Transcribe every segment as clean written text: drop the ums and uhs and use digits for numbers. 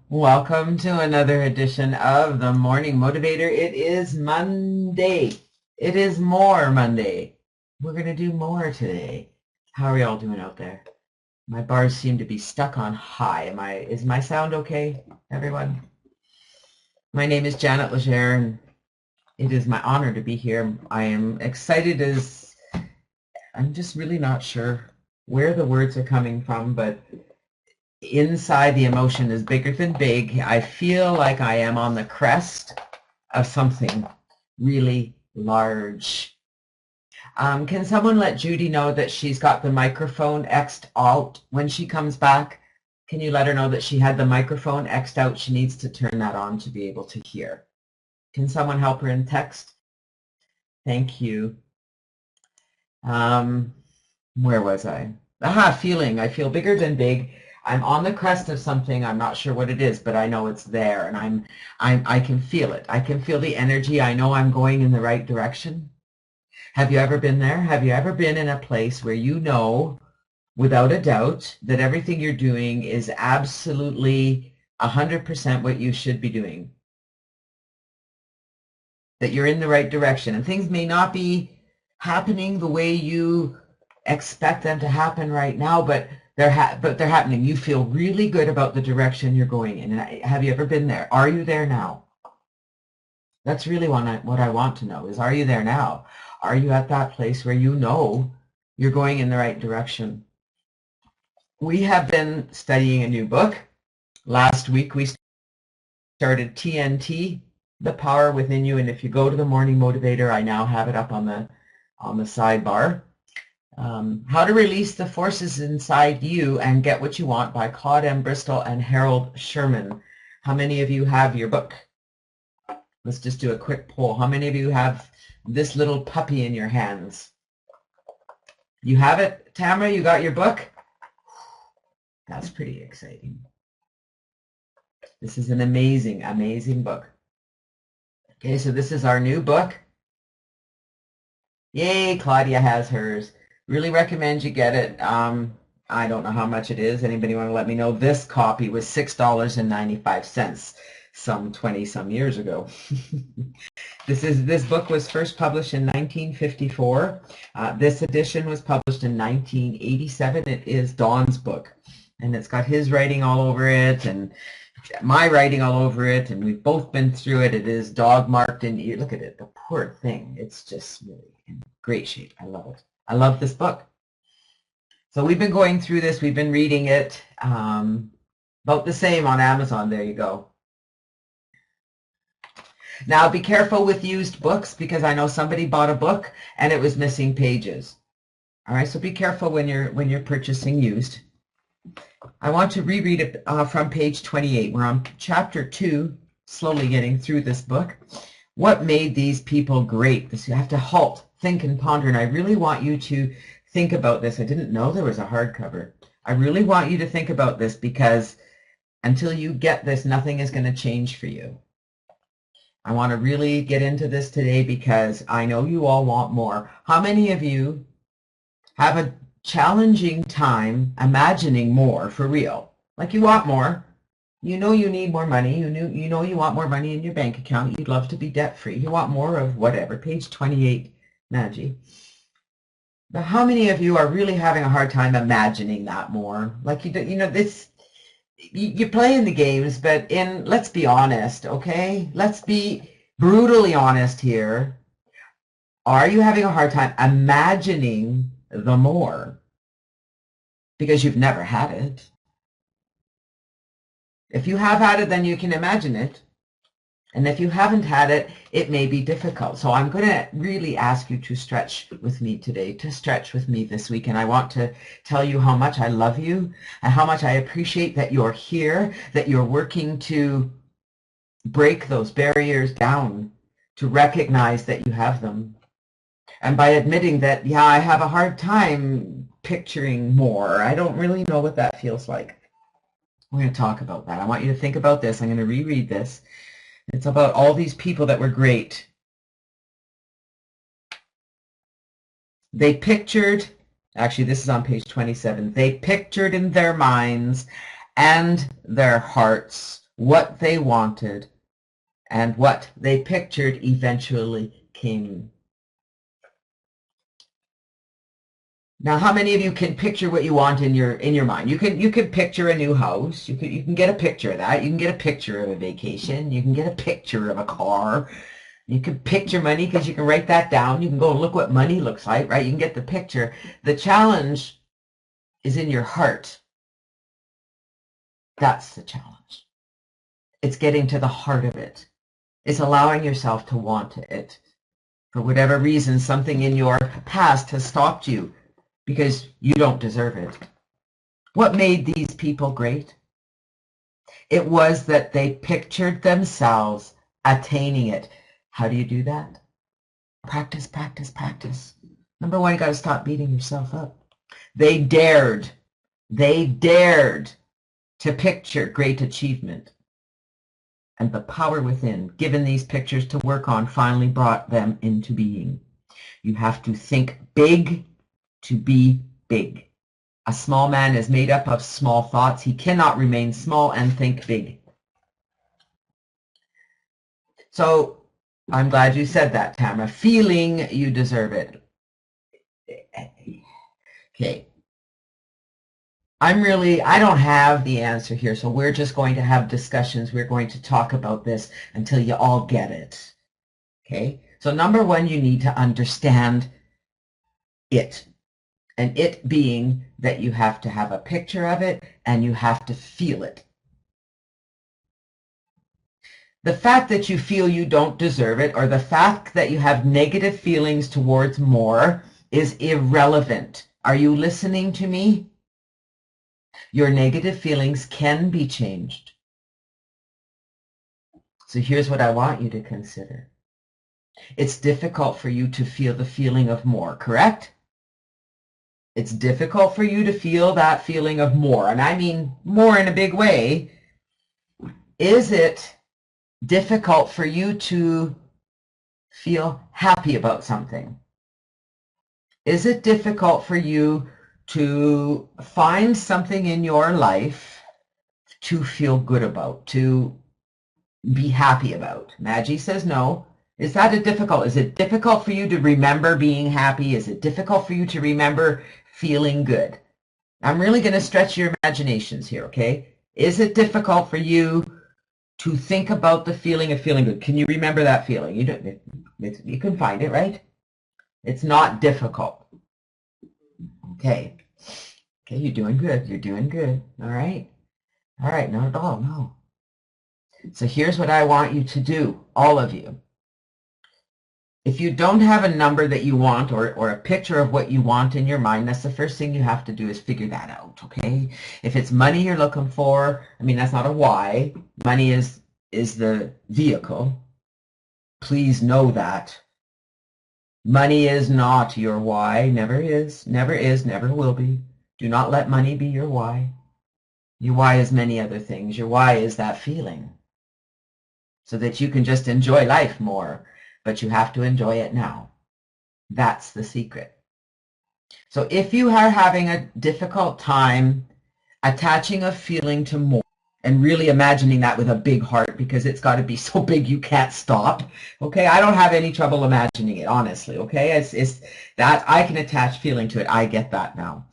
Welcome to another edition of the Morning Motivator. It is Monday. It is more Monday. We're going to do more today. How are y'all doing out there? My bars seem to be stuck on high. Is my sound okay, everyone? My name is Janet Legere, and it is my honor to be here. I am excited as I'm just really not sure where the words are coming from, but inside the emotion is bigger than big. I feel like I am on the crest of something really large. Can someone let Judy know that she's got the microphone X'd out when she comes back? Can you let her know that she had the microphone X'd out? She needs to turn that on to be able to hear. Can someone help her in text? Thank you. Where was I? Feeling. I feel bigger than big. I'm on the crest of something. I'm not sure what it is, but I know it's there, and I can feel it. I can feel the energy. I know I'm going in the right direction. Have you ever been there? Have you ever been in a place where you know, without a doubt, that everything you're doing is absolutely 100% what you should be doing? That you're in the right direction, and things may not be happening the way you expect them to happen right now, but they're happening. You feel really good about the direction you're going in. And have you ever been there? Are you there now? That's really what I want to know is, are you there now? Are you at that place where you know you're going in the right direction? We have been studying a new book. Last week we started TNT, The Power Within You, and if you go to the Morning Motivator, I now have it up on the sidebar. How to Release the Forces Inside You and Get What You Want by Claude M. Bristol and Harold Sherman. How many of you have your book? Let's just do a quick poll. How many of you have this little puppy in your hands? You have it, Tamara? You got your book? That's pretty exciting. This is an amazing, amazing book. Okay, so this is our new book. Yay, Claudia has hers. Really recommend you get it. I don't know how much it is. Anybody want to let me know? This copy was $6.95 some 20-some years ago. This book was first published in 1954. This edition was published in 1987. It is Don's book, and it's got his writing all over it and my writing all over it, and we've both been through it. It is dog marked, and you look at it, the poor thing. It's just really in great shape. I love it. I love this book. So we've been going through this. We've been reading it. About the same on Amazon. There you go. Now be careful with used books, because I know somebody bought a book and it was missing pages. All right, so be careful when you're purchasing used. I want to reread it from page 28. We're on chapter 2, slowly getting through this book. What made these people great? You have to halt, think, and ponder, and I really want you to think about this. I didn't know there was a hardcover. I really want you to think about this, because until you get this, nothing is going to change for you. I want to really get into this today because I know you all want more. How many of you have a challenging time imagining more for real? Like, you want more. You know you need more money. You know you want more money in your bank account. You'd love to be debt-free. You want more of whatever. Page 28, Maggie. But how many of you are really having a hard time imagining that more? Like, you're playing the games, but let's be honest, okay? Let's be brutally honest here. Are you having a hard time imagining the more? Because you've never had it. If you have had it, then you can imagine it. And if you haven't had it, it may be difficult. So I'm going to really ask you to stretch with me today, to stretch with me this week. And I want to tell you how much I love you and how much I appreciate that you're here, that you're working to break those barriers down, to recognize that you have them. And by admitting that, yeah, I have a hard time picturing more. I don't really know what that feels like. We're going to talk about that. I want you to think about this. I'm going to reread this. It's about all these people that were great. They pictured, actually this is on page 27, they pictured in their minds and their hearts what they wanted, and what they pictured eventually came. Now, how many of you can picture what you want in your mind? You can picture a new house. You can get a picture of that. You can get a picture of a vacation. You can get a picture of a car. You can picture money because you can write that down. You can go and look what money looks like, right? You can get the picture. The challenge is in your heart. That's the challenge. It's getting to the heart of it. It's allowing yourself to want it. For whatever reason, something in your past has stopped you because you don't deserve it. What made these people great? It was that they pictured themselves attaining it. How do you do that? Practice, practice, practice. Number one, you got to stop beating yourself up. They dared to picture great achievement. And the power within, given these pictures to work on, finally brought them into being. You have to think big to be big. A small man is made up of small thoughts. He cannot remain small and think big. So I'm glad you said that, Tamara. Feeling you deserve it. Okay. I don't have the answer here, so we're just going to have discussions. We're going to talk about this until you all get it. Okay? So number one, you need to understand it. And it being that you have to have a picture of it and you have to feel it. The fact that you feel you don't deserve it, or the fact that you have negative feelings towards more, is irrelevant. Are you listening to me? Your negative feelings can be changed. So here's what I want you to consider. It's difficult for you to feel the feeling of more, correct? It's difficult for you to feel that feeling of more, and I mean more in a big way. Is it difficult for you to feel happy about something? Is it difficult for you to find something in your life to feel good about, to be happy about? Maggie says no. Is that difficult? Is it difficult for you to remember being happy? Is it difficult for you to remember feeling good? I'm really going to stretch your imaginations here, okay? Is it difficult for you to think about the feeling of feeling good? Can you remember that feeling? You can find it, right? It's not difficult. Okay. Okay, you're doing good. You're doing good. All right. All right, not at all, no. So here's what I want you to do, all of you. If you don't have a number that you want, or a picture of what you want in your mind, that's the first thing you have to do, is figure that out, okay? If it's money you're looking for, I mean, that's not a why. Money is the vehicle. Please know that. Money is not your why. Never is, never will be. Do not let money be your why. Your why is many other things. Your why is that feeling, so that you can just enjoy life more. But you have to enjoy it now. That's the secret. So if you are having a difficult time attaching a feeling to more, and really imagining that with a big heart, because it's got to be so big you can't stop, okay? I don't have any trouble imagining it, honestly, okay? It's that I can attach feeling to it. I get that now.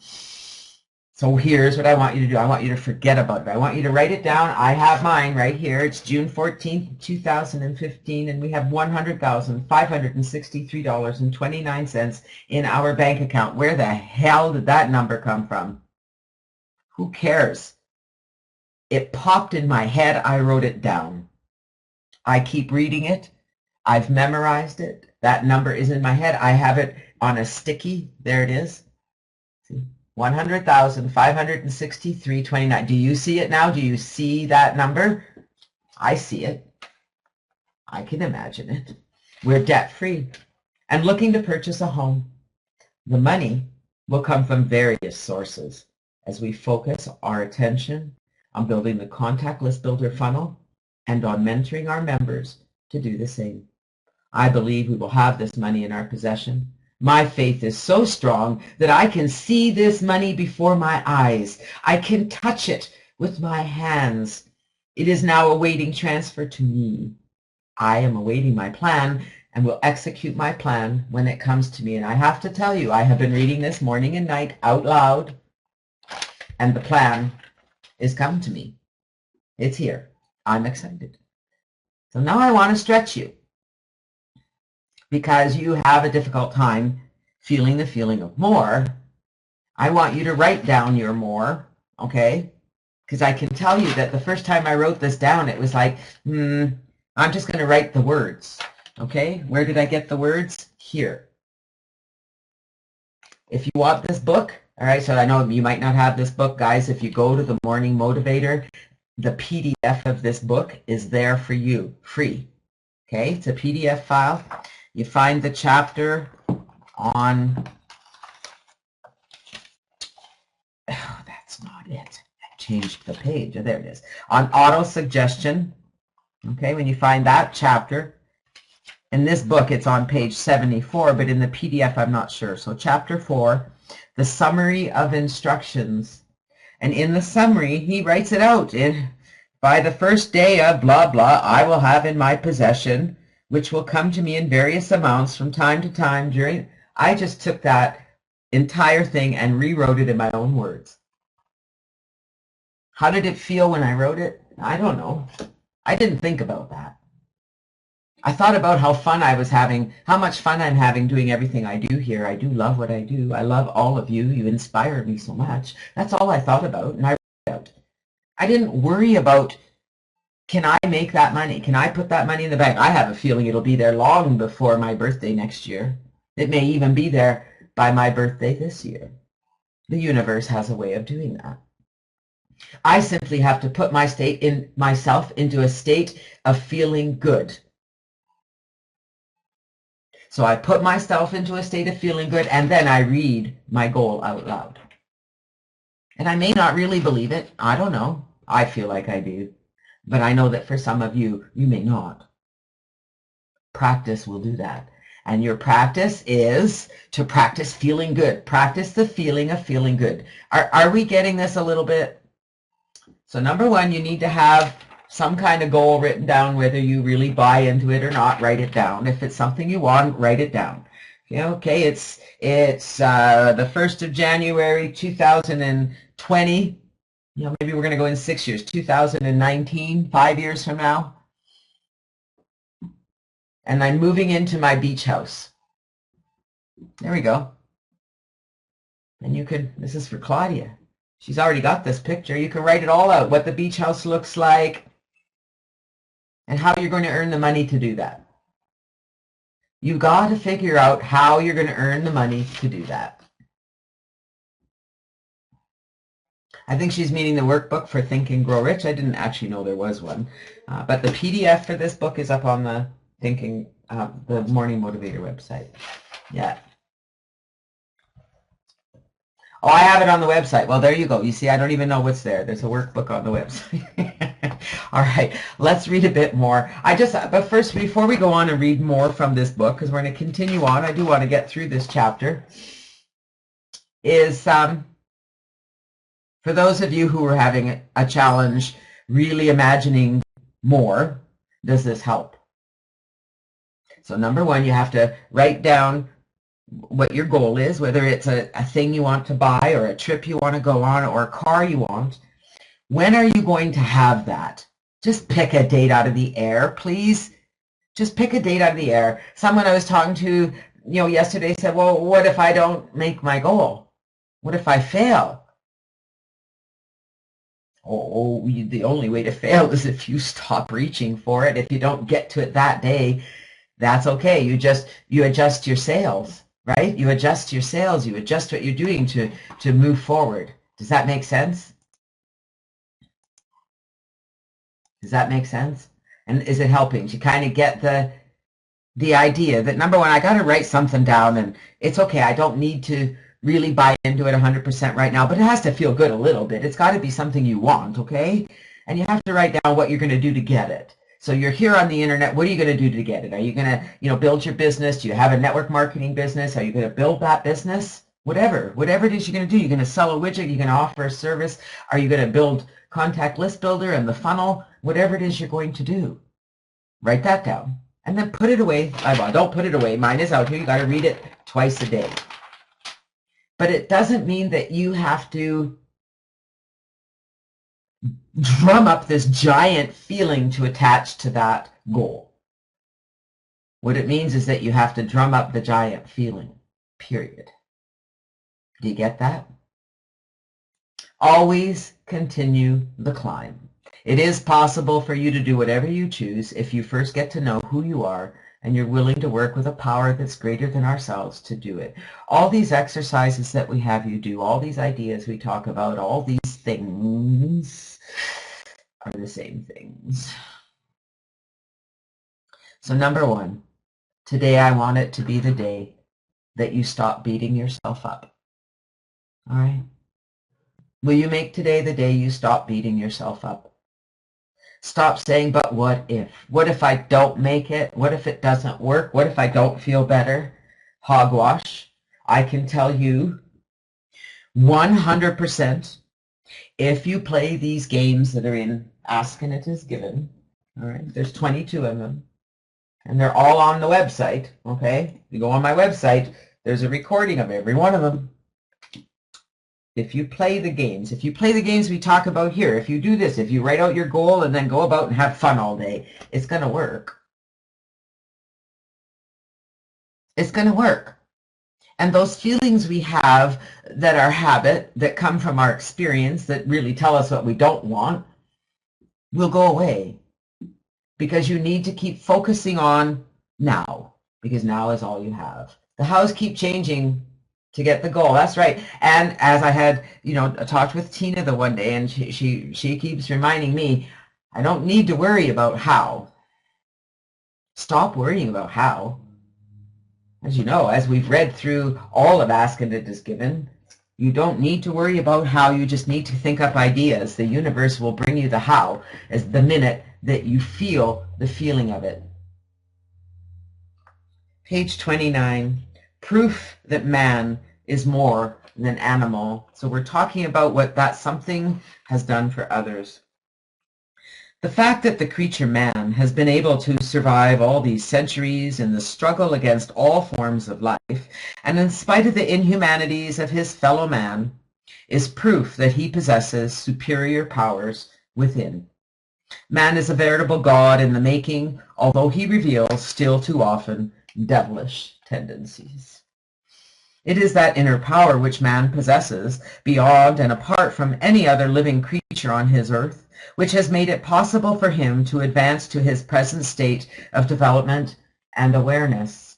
So here's what I want you to do. I want you to forget about it. I want you to write it down. I have mine right here. It's June 14th, 2015, and we have $100,563.29 in our bank account. Where the hell did that number come from? Who cares? It popped in my head. I wrote it down. I keep reading it. I've memorized it. That number is in my head. I have it on a sticky. There it is. See? 100,563.29. Do you see it now? Do you see that number? I see it. I can imagine it. We're debt-free and looking to purchase a home. The money will come from various sources as we focus our attention on building the contact list builder funnel and on mentoring our members to do the same. I believe we will have this money in our possession. My faith is so strong that I can see this money before my eyes. I can touch it with my hands. It is now awaiting transfer to me. I am awaiting my plan and will execute my plan when it comes to me. And I have to tell you, I have been reading this morning and night out loud, and the plan is come to me. It's here. I'm excited. So now I want to stretch you, because you have a difficult time feeling the feeling of more. I want you to write down your more, okay? Because I can tell you that the first time I wrote this down, it was like, I'm just going to write the words, okay? Where did I get the words? Here. If you want this book, all right, so I know you might not have this book, guys. If you go to the Morning Motivator, the PDF of this book is there for you, free, okay? It's a PDF file. You find the chapter on, oh, that's not it. I changed the page. Oh, there it is. On auto-suggestion. Okay, when you find that chapter, in this book it's on page 74, but in the PDF I'm not sure. So chapter 4, the summary of instructions. And in the summary, he writes it out. By the first day of blah, blah, I will have in my possession, which will come to me in various amounts from time to time during. I just took that entire thing and rewrote it in my own words. How did it feel when I wrote it? I don't know. I didn't think about that. I thought about how fun I was having, how much fun I'm having doing everything I do here. I do love what I do. I love all of you. You inspire me so much. That's all I thought about, and I wrote it out. I didn't worry about, can I make that money? Can I put that money in the bank? I have a feeling it'll be there long before my birthday next year. It may even be there by my birthday this year. The universe has a way of doing that. I simply have to put myself into a state of feeling good. So I put myself into a state of feeling good, and then I read my goal out loud. And I may not really believe it. I don't know. I feel like I do. But I know that for some of you, you may not. Practice will do that. And your practice is to practice feeling good. Practice the feeling of feeling good. Are we getting this a little bit? So number one, you need to have some kind of goal written down, whether you really buy into it or not. Write it down. If it's something you want, write it down. Okay, it's the 1st of January 2020. Maybe we're going to go in 6 years, 2019, 5 years from now. And I'm moving into my beach house. There we go. And you could, this is for Claudia. She's already got this picture. You can write it all out, what the beach house looks like and how you're going to earn the money to do that. You've got to figure out how you're going to earn the money to do that. I think she's meaning the workbook for Think and Grow Rich. I didn't actually know there was one. But the PDF for this book is up on the the Morning Motivator website. Yeah. Oh, I have it on the website. Well, there you go. You see, I don't even know what's there. There's a workbook on the website. All right, let's read a bit more. But first, before we go on and read more from this book, because we're going to continue on, I do want to get through this chapter, is for those of you who are having a challenge really imagining more, does this help? So number one, you have to write down what your goal is, whether it's a thing you want to buy or a trip you want to go on or a car you want. When are you going to have that? Just pick a date out of the air, please. Just pick a date out of the air. Someone I was talking to, yesterday said, well, what if I don't make my goal? What if I fail? The only way to fail is if you stop reaching for it. If you don't get to it that day, that's okay. You adjust your sails, right? You adjust your sails. You adjust what you're doing to move forward. Does that make sense? Does that make sense? And is it helping? To kind of get the idea that, number one, I got to write something down, and it's okay. I don't need to really buy into it 100% right now, but it has to feel good a little bit. It's got to be something you want, okay? And you have to write down what you're going to do to get it. So you're here on the internet. What are you going to do to get it? Are you going to, build your business? Do you have a network marketing business? Are you going to build that business? whatever it is you're going to do. You're going to sell a widget, you're going to offer a service, are you going to build contact list builder and the funnel, whatever it is you're going to do. Write that down and then put it away. Well, don't put it away. Mine is out here. You got to read it twice a day. But it doesn't mean that you have to drum up this giant feeling to attach to that goal. What it means is that you have to drum up the giant feeling, period. Do you get that? Always continue the climb. It is possible for you to do whatever you choose if you first get to know who you are and you're willing to work with a power that's greater than ourselves to do it. All these exercises that we have you do, all these ideas we talk about, all these things are the same things. So number one, today I want it to be the day that you stop beating yourself up. All right? Will you make today the day you stop beating yourself up? Stop saying, but what if? What if I don't make it? What if it doesn't work? What if I don't feel better? Hogwash. I can tell you 100% if you play these games that are in Ask and It Is Given, all right, there's 22 of them, and they're all on the website, okay? You go on my website, there's a recording of every one of them. If you play the games we talk about here, if you do this, if you write out your goal and then go about and have fun all day, it's going to work. It's going to work. And those feelings we have that are habit, that come from our experience, that really tell us what we don't want, will go away. Because you need to keep focusing on now, because now is all you have. The hows keep changing to get the goal. That's right. And as I had, talked with Tina the one day, and she keeps reminding me, I don't need to worry about how. Stop worrying about how. As you know, as we've read through all of Ask and It Is Given, you don't need to worry about how. You just need to think up ideas. The universe will bring you the how as the minute that you feel the feeling of it. Page 29. Proof that man is more than animal. So we're talking about what that something has done for others. The fact that the creature man has been able to survive all these centuries in the struggle against all forms of life, and in spite of the inhumanities of his fellow man, is proof that he possesses superior powers within. Man is a veritable god in the making, although he reveals still too often devilish tendencies. It is that inner power which man possesses, beyond and apart from any other living creature on his earth, which has made it possible for him to advance to his present state of development and awareness.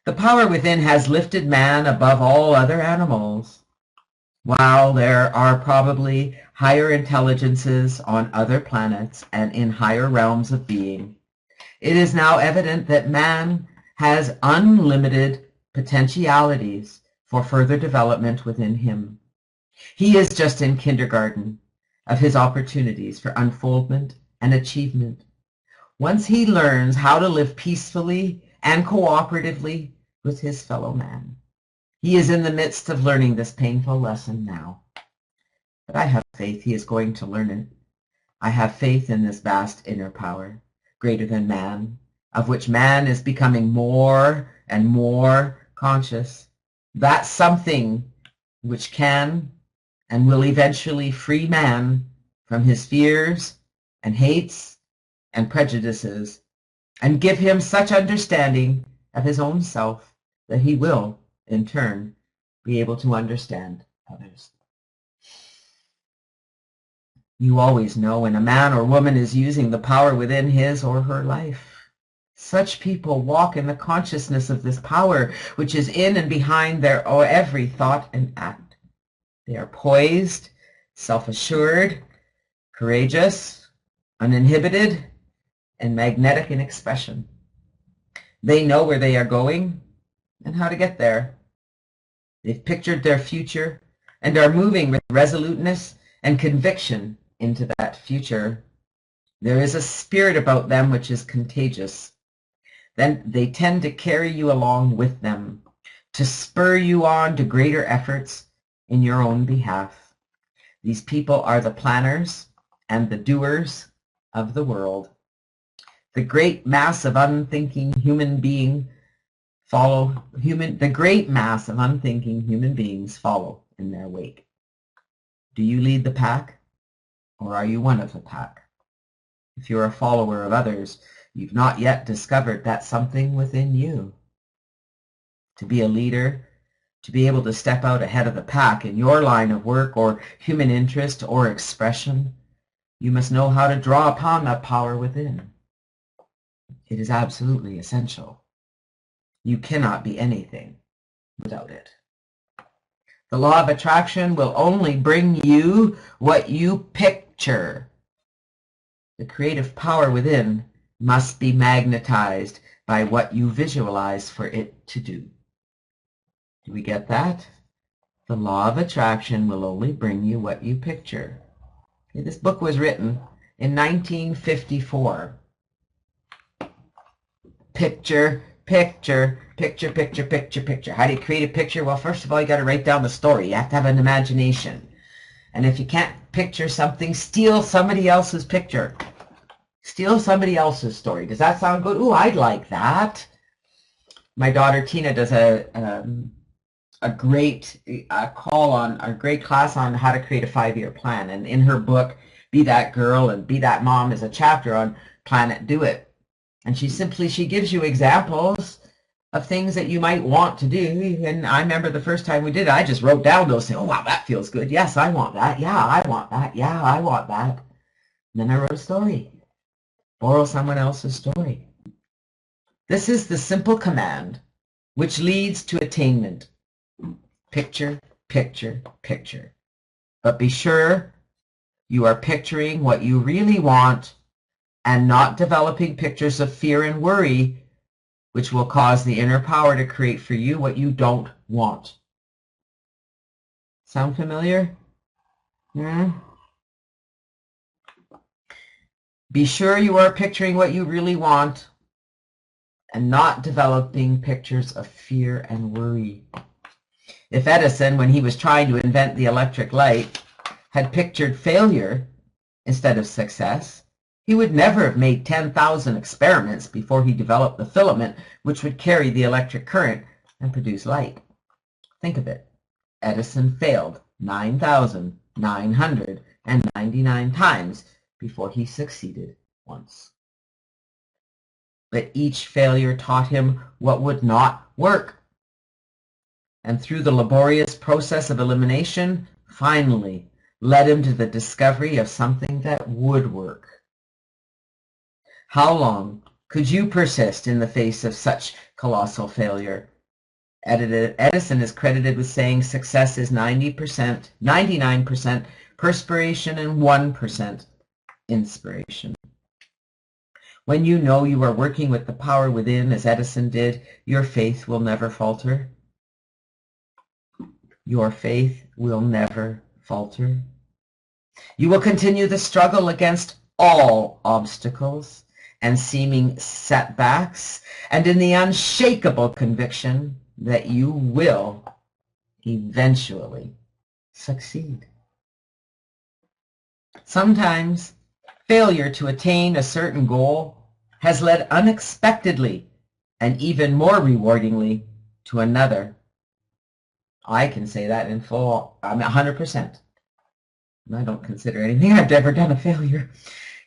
The power within has lifted man above all other animals. While there are probably higher intelligences on other planets and in higher realms of being, it is now evident that man has unlimited potentialities for further development within him. He is just in kindergarten of his opportunities for unfoldment and achievement. Once he learns how to live peacefully and cooperatively with his fellow man. He is in the midst of learning this painful lesson now. But I have faith he is going to learn it. I have faith in this vast inner power, greater than man, of which man is becoming more and more conscious. That something which can and will eventually free man from his fears and hates and prejudices, and give him such understanding of his own self that he will, in turn, be able to understand others. You always know when a man or woman is using the power within his or her life. Such people walk in the consciousness of this power, which is in and behind their every thought and act. They are poised, self-assured, courageous, uninhibited, and magnetic in expression. They know where they are going and how to get there. They've pictured their future and are moving with resoluteness and conviction into that future. There is a spirit about them which is contagious. Then they tend to carry you along with them. to spur you on to greater efforts in your own behalf. These people are the planners and the doers of the world. The great mass of unthinking human beings follow in their wake. Do you lead the pack, or are you one of the pack? If you're a follower of others, you've not yet discovered that something within you. To be a leader, to be able to step out ahead of the pack in your line of work or human interest or expression, you must know how to draw upon that power within. It is absolutely essential. You cannot be anything without it. The law of attraction will only bring you what you picture. The creative power within must be magnetized by what you visualize for it to do. Do we get that? The law of attraction will only bring you what you picture. Okay, this book was written in 1954. Picture, picture, picture, picture, picture, picture. How do you create a picture? Well, first of all, you got to write down the story. You have to have an imagination. And if you can't picture something, steal somebody else's picture. Steal somebody else's story. Does that sound good? Ooh, I'd like that. My daughter Tina does a great class on how to create a 5-year plan. And in her book, Be That Girl and Be That Mom, is a chapter on Plan It, Do It. And she gives you examples of things that you might want to do. And I remember the first time we did it, I just wrote down those things. Oh, wow, that feels good. Yes, I want that. Yeah, I want that. Yeah, I want that. And then I wrote a story. Borrow someone else's story. This is the simple command which leads to attainment. Picture, picture, picture. But be sure you are picturing what you really want and not developing pictures of fear and worry, which will cause the inner power to create for you what you don't want. Sound familiar? Be sure you are picturing what you really want and not developing pictures of fear and worry. If Edison, when he was trying to invent the electric light, had pictured failure instead of success, he would never have made 10,000 experiments before he developed the filament which would carry the electric current and produce light. Think of it. Edison failed 9,999 times before he succeeded once. But each failure taught him what would not work. And through the laborious process of elimination, finally led him to the discovery of something that would work. How long could you persist in the face of such colossal failure? Edison is credited with saying success is 90%, 99% perspiration and 1% inspiration. When you know you are working with the power within, as Edison did, your faith will never falter. Your faith will never falter. You will continue the struggle against all obstacles and seeming setbacks, and in the unshakable conviction that you will eventually succeed. Sometimes failure to attain a certain goal has led unexpectedly and even more rewardingly to another. I can say that in full, 100%. I don't consider anything I've ever done a failure.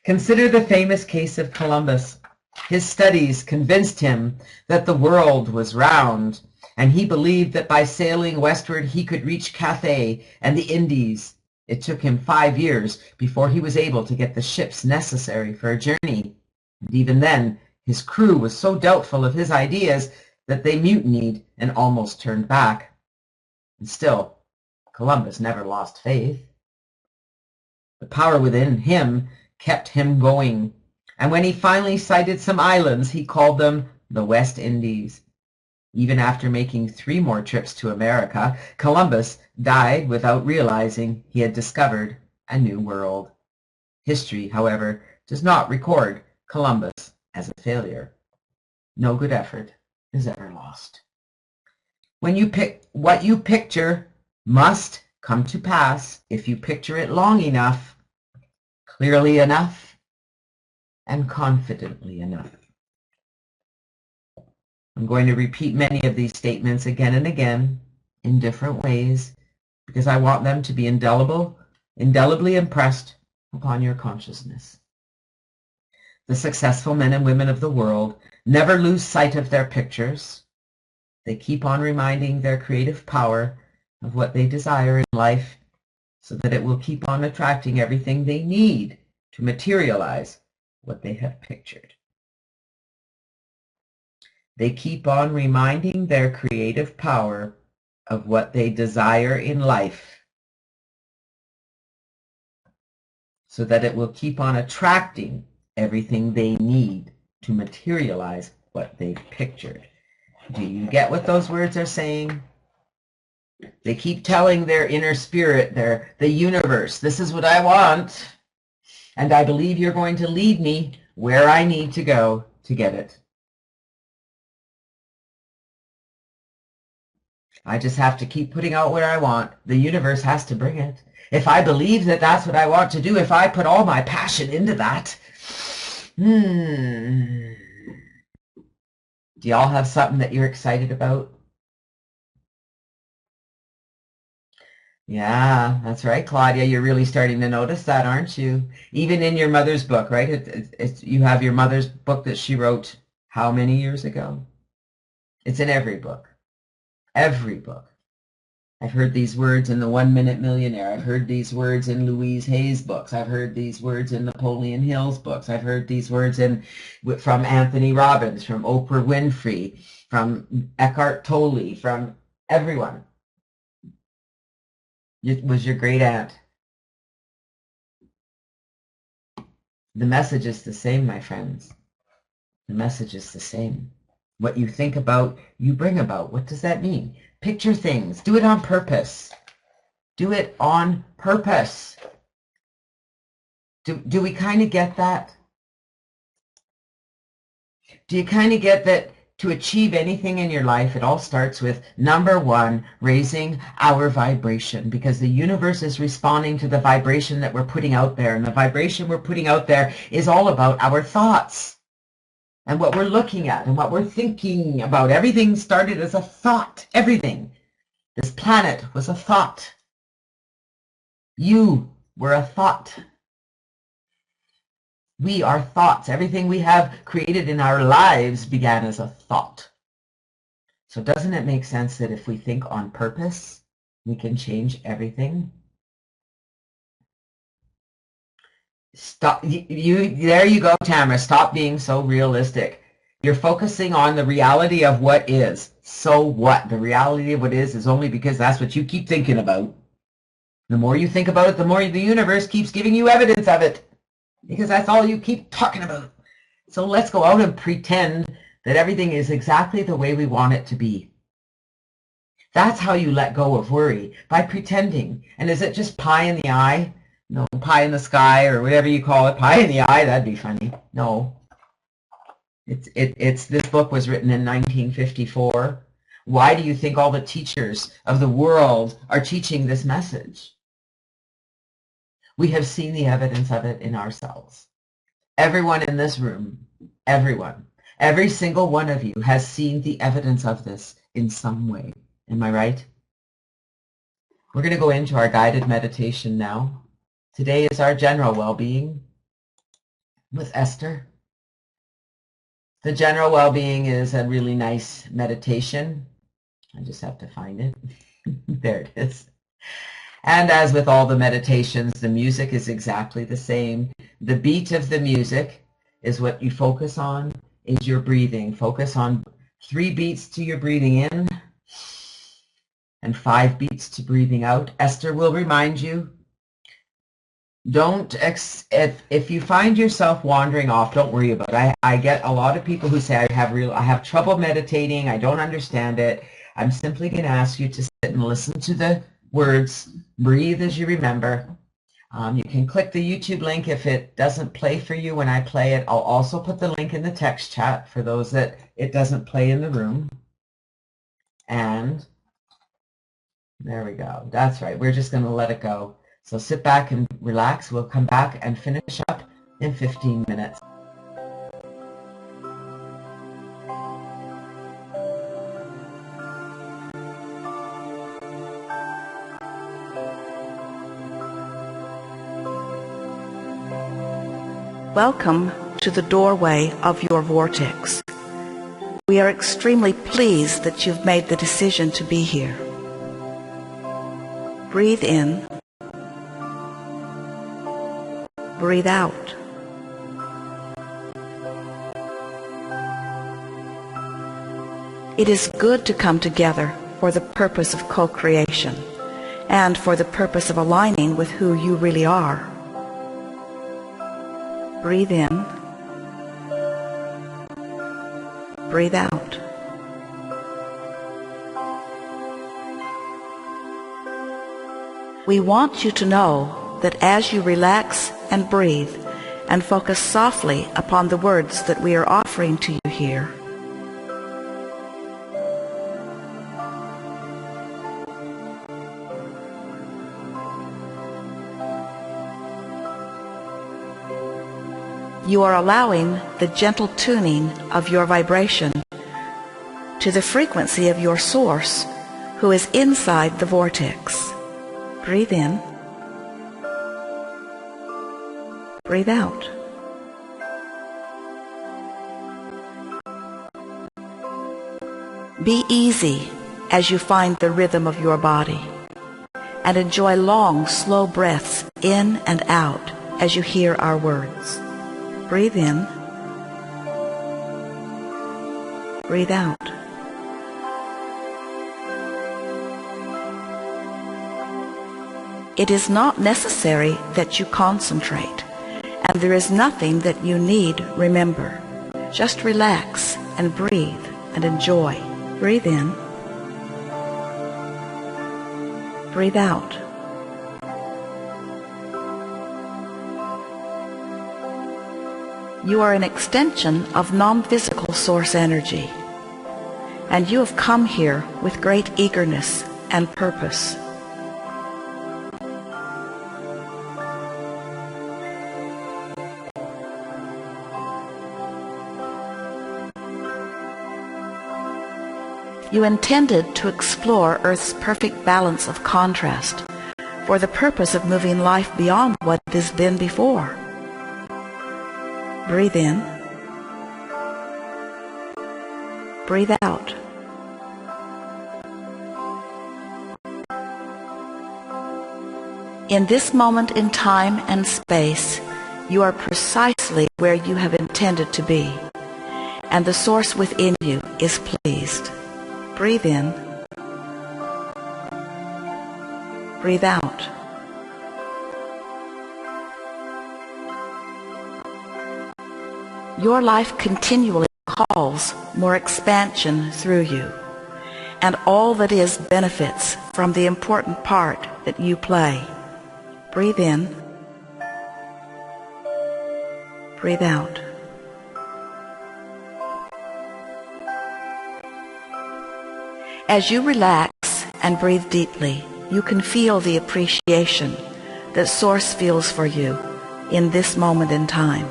Consider the famous case of Columbus. His studies convinced him that the world was round, and he believed that by sailing westward he could reach Cathay and the Indies. It took him 5 years before he was able to get the ships necessary for a journey. And even then, his crew was so doubtful of his ideas that they mutinied and almost turned back. And still, Columbus never lost faith. The power within him kept him going, and when he finally sighted some islands, he called them the West Indies. Even after making 3 more trips to America, Columbus died without realizing he had discovered a new world. History, however, does not record Columbus as a failure. No good effort is ever lost. When you pick what you picture must come to pass if you picture it long enough, clearly enough, and confidently enough. I'm going to repeat many of these statements again and again in different ways because I want them to be indelibly impressed upon your consciousness. The successful men and women of the world never lose sight of their pictures. They keep on reminding their creative power of what they desire in life so that it will keep on attracting everything they need to materialize what they have pictured. They keep on reminding their creative power of what they desire in life so that it will keep on attracting everything they need to materialize what they've pictured. Do you get what those words are saying? They keep telling their inner spirit, the universe, this is what I want, and I believe you're going to lead me where I need to go to get it. I just have to keep putting out what I want. The universe has to bring it. If I believe that that's what I want to do, if I put all my passion into that, do y'all have something that you're excited about? Yeah, that's right, Claudia. You're really starting to notice that, aren't you? Even in your mother's book, right? You have your mother's book that she wrote how many years ago? It's in every book. Every book. I've heard these words in The 1 Minute Millionaire. I've heard these words in Louise Hay's books. I've heard these words in Napoleon Hill's books. I've heard these words from Anthony Robbins, from Oprah Winfrey, from Eckhart Tolle, from everyone. It was your great aunt. The message is the same, my friends. The message is the same. What you think about, you bring about. What does that mean? Picture things. Do it on purpose. Do it on purpose. Do we kind of get that? Do you kind of get that to achieve anything in your life, it all starts with, number one, raising our vibration, because the universe is responding to the vibration that we're putting out there. And the vibration we're putting out there is all about our thoughts and what we're looking at and what we're thinking about. Everything started as a thought. Everything. This planet was a thought. You were a thought. We are thoughts. Everything we have created in our lives began as a thought. So doesn't it make sense that if we think on purpose, we can change everything? Stop. There you go, Tamara. Stop being so realistic. You're focusing on the reality of what is. So what? The reality of what is only because that's what you keep thinking about. The more you think about it, the more the universe keeps giving you evidence of it. Because that's all you keep talking about. So let's go out and pretend that everything is exactly the way we want it to be. That's how you let go of worry, by pretending. And is it just pie in the eye? No, pie in the sky, or whatever you call it. Pie in the eye, that'd be funny. No. This book was written in 1954. Why do you think all the teachers of the world are teaching this message? We have seen the evidence of it in ourselves. Everyone in this room, everyone, every single one of you has seen the evidence of this in some way. Am I right? We're going to go into our guided meditation now. Today is our general well-being with Esther. The general well-being is a really nice meditation. I just have to find it. There it is. And as with all the meditations, the music is exactly the same. The beat of the music is what you focus on, is your breathing. Focus on 3 beats to your breathing in and 5 beats to breathing out. Esther will remind you, if you find yourself wandering off, don't worry about it. I get a lot of people who say, I have trouble meditating, I don't understand it. I'm simply going to ask you to sit and listen to the words, breathe as you remember. You can click the YouTube link if it doesn't play for you when I play it. I'll also put the link in the text chat for those that it doesn't play in the room. And There we go. That's right. We're just going to let it go. So sit back and relax. We'll come back and finish up in 15 minutes. Welcome to the doorway of your vortex. We are extremely pleased that you've made the decision to be here. Breathe in. Breathe out. It is good to come together for the purpose of co-creation and for the purpose of aligning with who you really are. Breathe in. Breathe out. We want you to know that as you relax and breathe and focus softly upon the words that we are offering to you here, you are allowing the gentle tuning of your vibration to the frequency of your source, who is inside the vortex. Breathe in. Breathe out. Be easy as you find the rhythm of your body, and enjoy long, slow breaths in and out as you hear our words. Breathe in. Breathe out. It is not necessary that you concentrate, and there is nothing that you need remember. Just relax and breathe and enjoy. Breathe in. Breathe out. You are an extension of non-physical source energy, and you have come here with great eagerness and purpose. You intended to explore Earth's perfect balance of contrast for the purpose of moving life beyond what it has been before. Breathe in. Breathe out. In this moment in time and space, you are precisely where you have intended to be, and the source within you is pleased. Breathe in. Breathe out. Your life continually calls more expansion through you, and all that is benefits from the important part that you play. Breathe in. Breathe out. As you relax and breathe deeply, you can feel the appreciation that Source feels for you in this moment in time.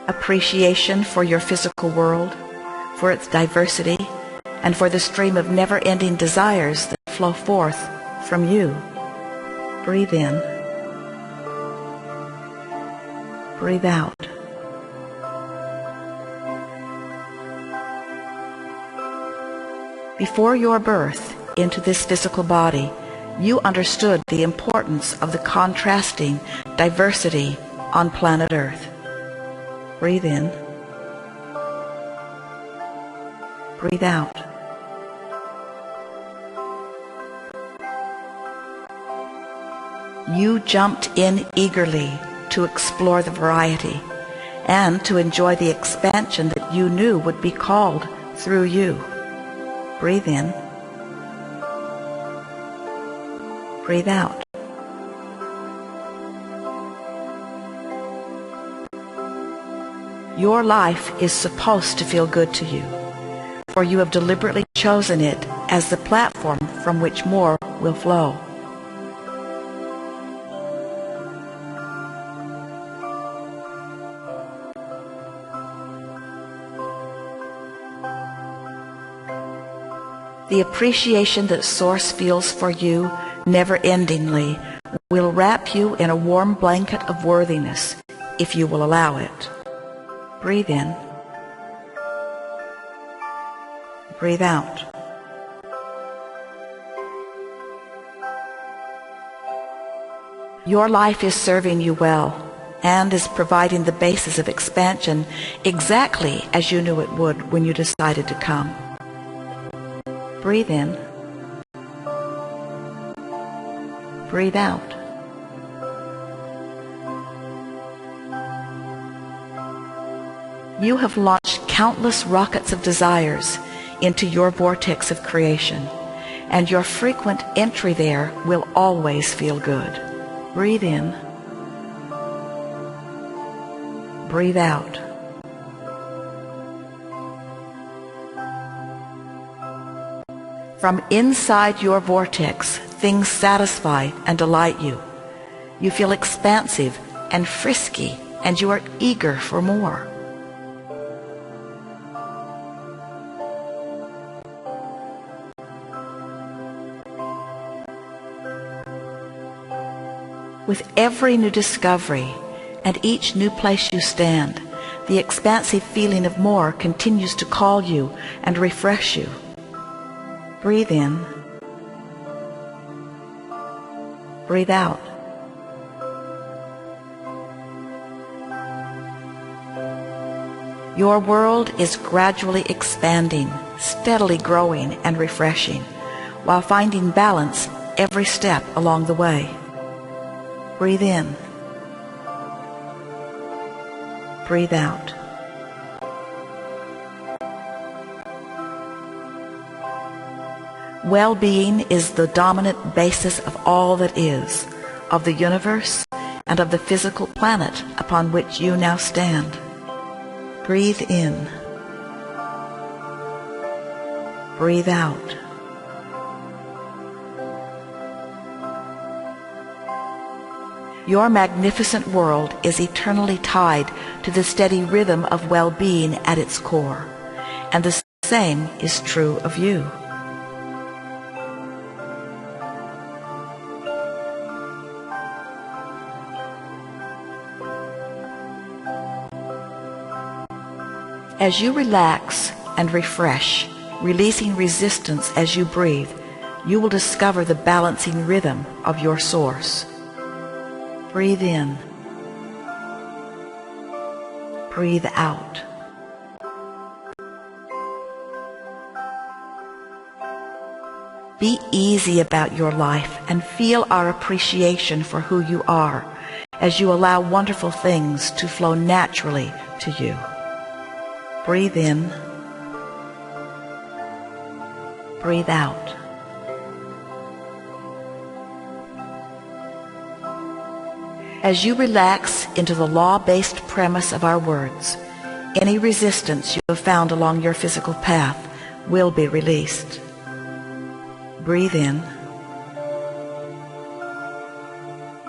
Appreciation for your physical world, for its diversity, and for the stream of never-ending desires that flow forth from you. Breathe in. Breathe out. Before your birth into this physical body, you understood the importance of the contrasting diversity on planet Earth. Breathe in. Breathe out. You jumped in eagerly to explore the variety and to enjoy the expansion that you knew would be called through you. Breathe in. Breathe out. Your life is supposed to feel good to you, for you have deliberately chosen it as the platform from which more will flow. The appreciation that Source feels for you never-endingly will wrap you in a warm blanket of worthiness if you will allow it. Breathe in. Breathe out. Your life is serving you well and is providing the basis of expansion exactly as you knew it would when you decided to come. Breathe in. Breathe out. You have launched countless rockets of desires into your vortex of creation, and your frequent entry there will always feel good. Breathe in. Breathe out. From inside your vortex, things satisfy and delight you. You feel expansive and frisky, and you are eager for more. With every new discovery and each new place you stand, the expansive feeling of more continues to call you and refresh you. Breathe in. Breathe out. Your world is gradually expanding, steadily growing and refreshing, while finding balance every step along the way. Breathe in. Breathe out. Well-being is the dominant basis of all that is, of the universe and of the physical planet upon which you now stand. Breathe in. Breathe out. Your magnificent world is eternally tied to the steady rhythm of well-being at its core, and the same is true of you. As you relax and refresh, releasing resistance as you breathe, you will discover the balancing rhythm of your source. Breathe in. Breathe out. Be easy about your life and feel our appreciation for who you are as you allow wonderful things to flow naturally to you. Breathe in. Breathe out. As you relax into the law-based premise of our words, any resistance you have found along your physical path will be released. Breathe in.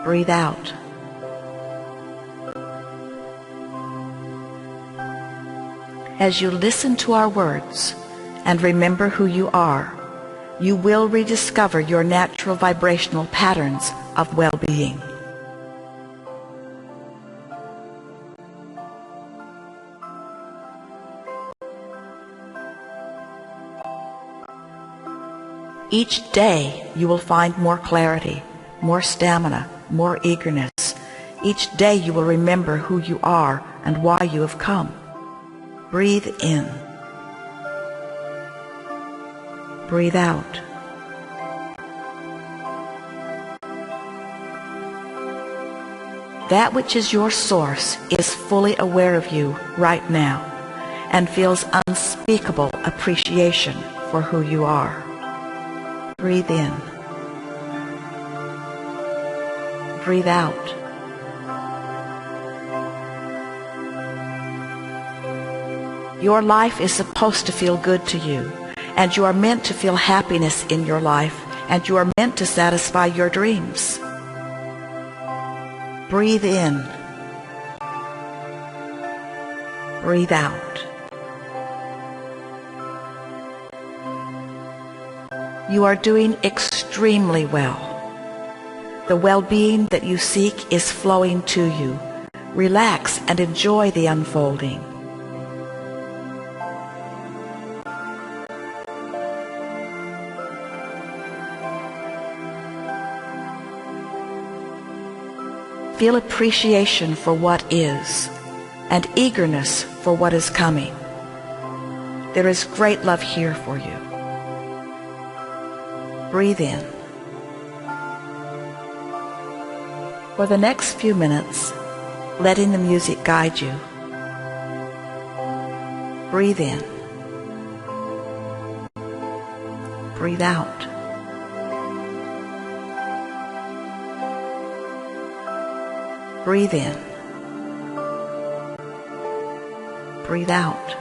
Breathe out. As you listen to our words and remember who you are, you will rediscover your natural vibrational patterns of well-being. Each day you will find more clarity, more stamina, more eagerness. Each day you will remember who you are and why you have come. Breathe in. Breathe out. That which is your source is fully aware of you right now and feels unspeakable appreciation for who you are. Breathe in. Breathe out. Your life is supposed to feel good to you, and you are meant to feel happiness in your life, and you are meant to satisfy your dreams. Breathe in. Breathe out. You are doing extremely well. The well-being that you seek is flowing to you. Relax and enjoy the unfolding. Feel appreciation for what is, and eagerness for what is coming. There is great love here for you. Breathe in. For the next few minutes, letting the music guide you. Breathe in. Breathe out. Breathe in. Breathe out.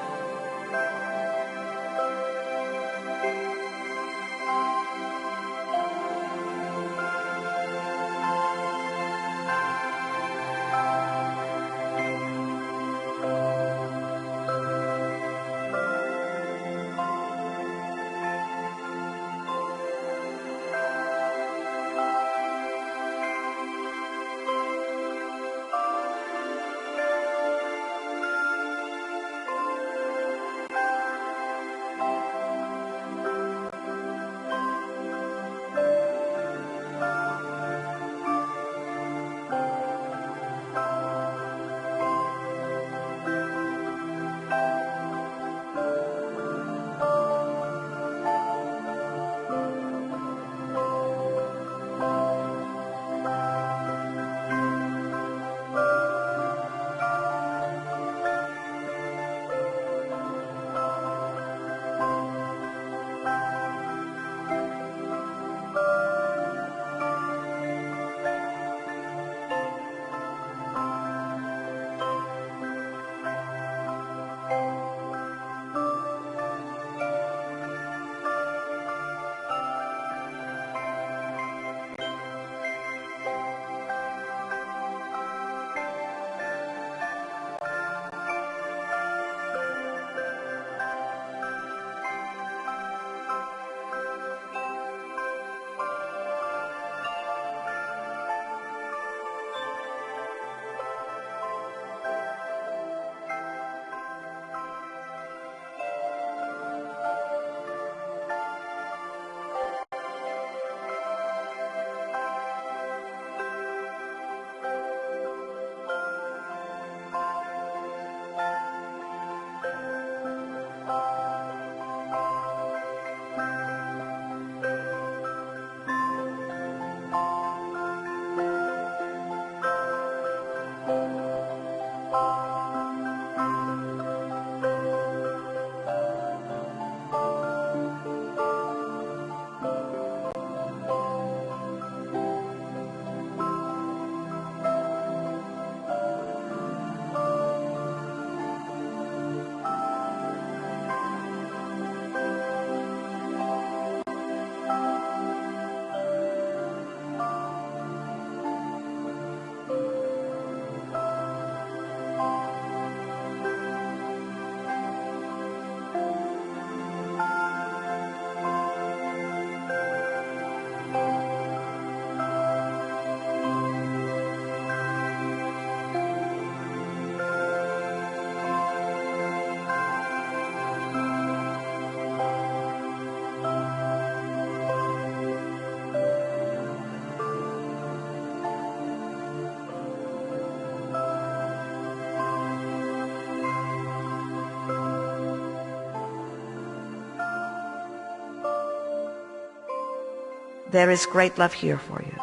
There is great love here for you.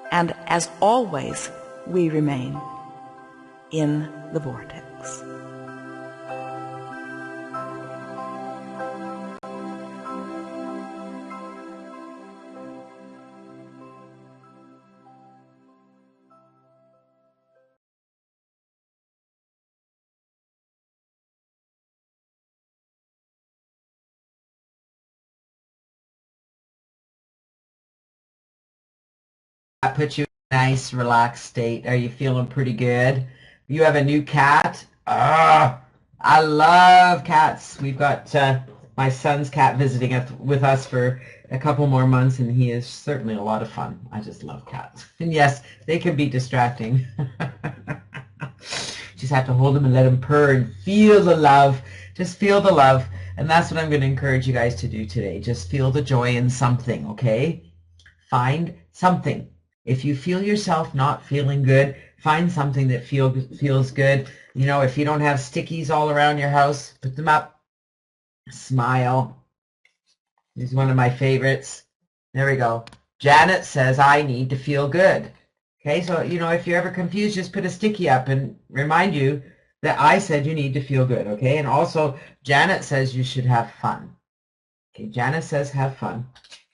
And as always, we remain in the vortex. That puts you in a nice, relaxed state. Are you feeling pretty good? You have a new cat? Ah, I love cats. We've got my son's cat visiting with us for a couple more months, and he is certainly a lot of fun. I just love cats. And yes, they can be distracting. Just have to hold them and let them purr and feel the love. Just feel the love. And that's what I'm going to encourage you guys to do today. Just feel the joy in something, okay? Find something. If you feel yourself not feeling good, find something that feels good. You know, if you don't have stickies all around your house, put them up. Smile. This is one of my favorites. There we go. Janet says, I need to feel good. Okay, so, you know, if you're ever confused, just put a sticky up and remind you that I said you need to feel good, okay? And also, Janet says you should have fun. Okay, Janet says have fun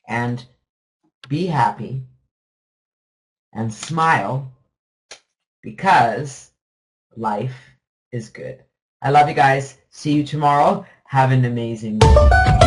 and be happy and smile because life is good. I love you guys. See you tomorrow. Have an amazing day.